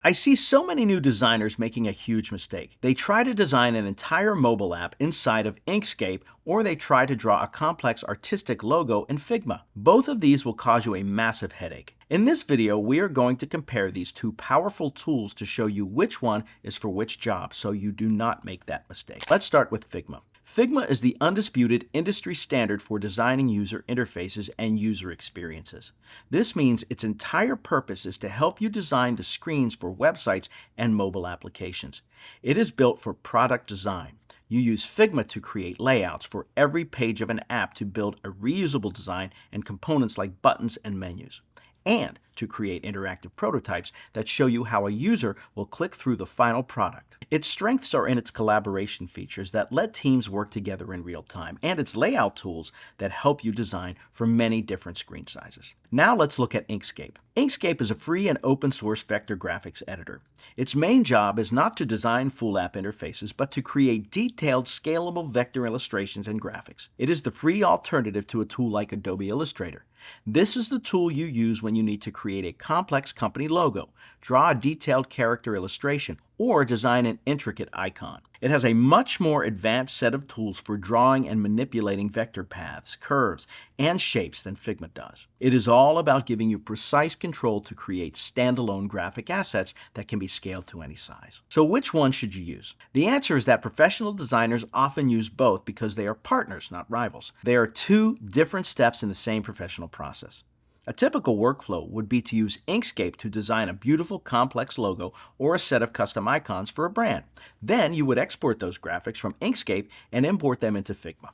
I see so many new designers making a huge mistake. They try to design an entire mobile app inside of Inkscape, or they try to draw a complex artistic logo in Figma. Both of these will cause you a massive headache. In this video, we are going to compare these two powerful tools to show you which one is for which job, so you do not make that mistake. Let's start with Figma. Figma is the undisputed industry standard for designing user interfaces and user experiences. This means its entire purpose is to help you design the screens for websites and mobile applications. It is built for product design. You use Figma to create layouts for every page of an app to build a reusable design and components like buttons and menus, and to create interactive prototypes that show you how a user will click through the final product. Its strengths are in its collaboration features that let teams work together in real time, and its layout tools that help you design for many different screen sizes. Now let's look at Inkscape. Inkscape is a free and open source vector graphics editor. Its main job is not to design full app interfaces, but to create detailed, scalable vector illustrations and graphics. It is the free alternative to a tool like Adobe Illustrator. This is the tool you use when you need to create a complex company logo, draw a detailed character illustration, or design an intricate icon. It has a much more advanced set of tools for drawing and manipulating vector paths, curves, and shapes than Figma does. It is all about giving you precise control to create standalone graphic assets that can be scaled to any size. So which one should you use? The answer is that professional designers often use both because they are partners, not rivals. They are two different steps in the same professional process. A typical workflow would be to use Inkscape to design a beautiful, complex logo or a set of custom icons for a brand. Then you would export those graphics from Inkscape and import them into Figma.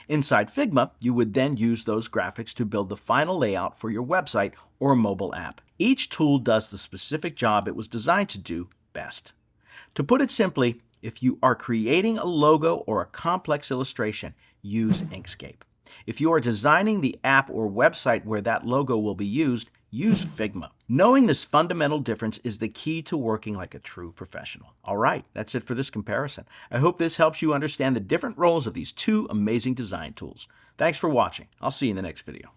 Inside Figma, you would then use those graphics to build the final layout for your website or mobile app. Each tool does the specific job it was designed to do best. To put it simply, if you are creating a logo or a complex illustration, use Inkscape. If you are designing the app or website where that logo will be used, use Figma. Knowing this fundamental difference is the key to working like a true professional. All right, that's it for this comparison. I hope this helps you understand the different roles of these two amazing design tools. Thanks for watching. I'll see you in the next video.